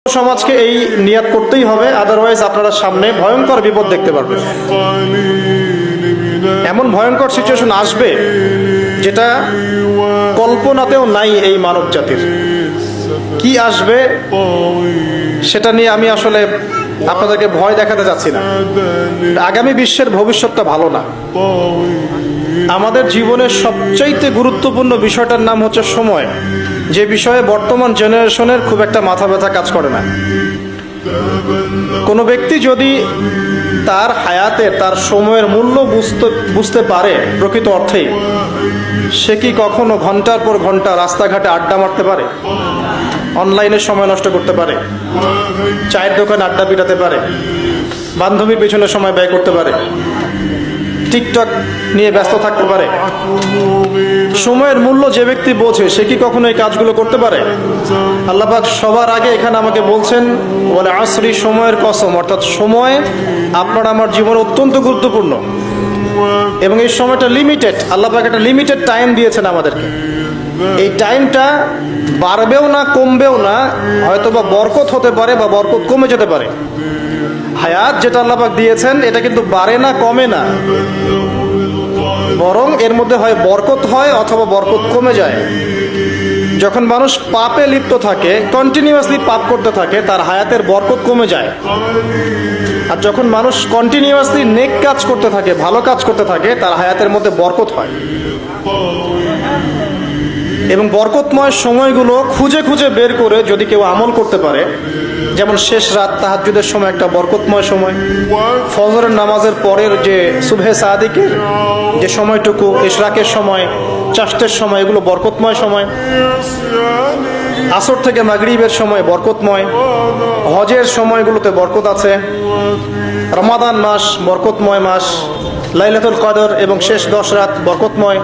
সমাজকে এই নিয়াত করতেই হবে, আদারওয়াইজ আপনারা সামনে ভয়ঙ্কর বিপদ দেখতে পারবেন। এমন ভয়ঙ্কর সিচুয়েশন আসবে যেটা কল্পনাতেও নাই এই মানব জাতির। কি আসবে সেটা নিয়ে আমি আসলে আপনাদেরকে ভয় দেখাতে চাচ্ছি না। আগামী বিশ্বের ভবিষ্যৎটা ভালো না। আমাদের জীবনের সবচাইতে গুরুত্বপূর্ণ বিষয়টার নাম হচ্ছে সময়, যে বিষয়ে বর্তমান জেনারেশনের খুব একটা মাথা ব্যথা কাজ করে না। কোনো ব্যক্তি যদি তার হায়াতে তার সময়ের মূল্য বুঝতে পারে প্রকৃত অর্থেই, সে কি কখনো ঘন্টার পর ঘন্টা রাস্তাঘাটে আড্ডা মারতে পারে, অনলাইনে সময় নষ্ট করতে পারে, চায়ের দোকানে আড্ডা পিটাতে পারে, বান্ধবীর পেছনে সময় ব্যয় করতে পারে, টিকটক নিয়ে ব্যস্ত থাকতে পারে? সময়ের মূল্য যে ব্যক্তি বোঝে সে কি কখনো এই কাজগুলো করতে পারে? আল্লাহ পাক সবার আগে এখানে আমাকে বলছেন বলে আসরি, সময়ের কসম, অর্থাৎ সময় আপনার আমার জীবনে অত্যন্ত গুরুত্বপূর্ণ এবং এই সময়টা লিমিটেড। আল্লাহ পাক একটা লিমিটেড টাইম দিয়েছেন আমাদেরকে। এই টাইমটা বাড়বেও না কমবেও না, হয়তোবা বরকত হতে পারে বা বরকত কমে যেতে পারে। হায়াত যেটা আল্লাহ পাক দিয়েছেন এটা কিন্তু বাড়ে না কমে না, বরং এর মধ্যে হয় বরকত হয় অথবা বরকত কমে যায়। যখন মানুষ পাপে লিপ্ত থাকে, কন্টিনিউয়াসলি পাপ করতে থাকে, তার হায়াতের বরকত কমে যায়। আর যখন মানুষ কন্টিনিউয়াসলি নেক কাজ করতে থাকে, ভালো কাজ করতে থাকে, তার হায়াতের মধ্যে বরকত হয়। এবং বরকতময় সময়গুলো খুঁজে খুঁজে বের করে যদি কেউ আমল করতে পারে, যেমন শেষ রাত তাহাজ্জুদের সময় একটা বরকতময় সময়, ফজরের নামাজের পরের যে সুবহে সাদিকের যে সময়টুকু, ইশরাকের সময়, চাষতের সময়, এগুলো বরকতময় সময়। আসর থেকে মাগরিবের সময় বরকতময়, হজের সময়গুলোতে বরকত আছে, রমাদান মাস বরকতময় মাস, লাইলাতুল কদর এবং শেষ 10 রাত বরকতময়,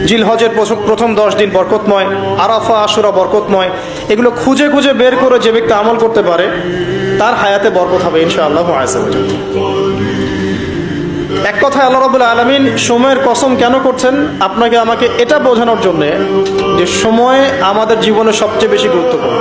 জিলহজের প্রথম 10 দিন বরকতময়, আরাফা আশুরা বরকতময়। এগুলো খুঁজে খুঁজে বের করে যে ব্যক্তি আমল করতে পারে তার হায়াতে বরকত হবে ইনশাআল্লাহ। এক কথায় আল্লাহ রাব্বুল আলামিন সময়ের কসম কেন করছেন? আপনাকে আমাকে এটা বোঝানোর জন্যে যে সময় আমাদের জীবনে সবচেয়ে বেশি গুরুত্বপূর্ণ।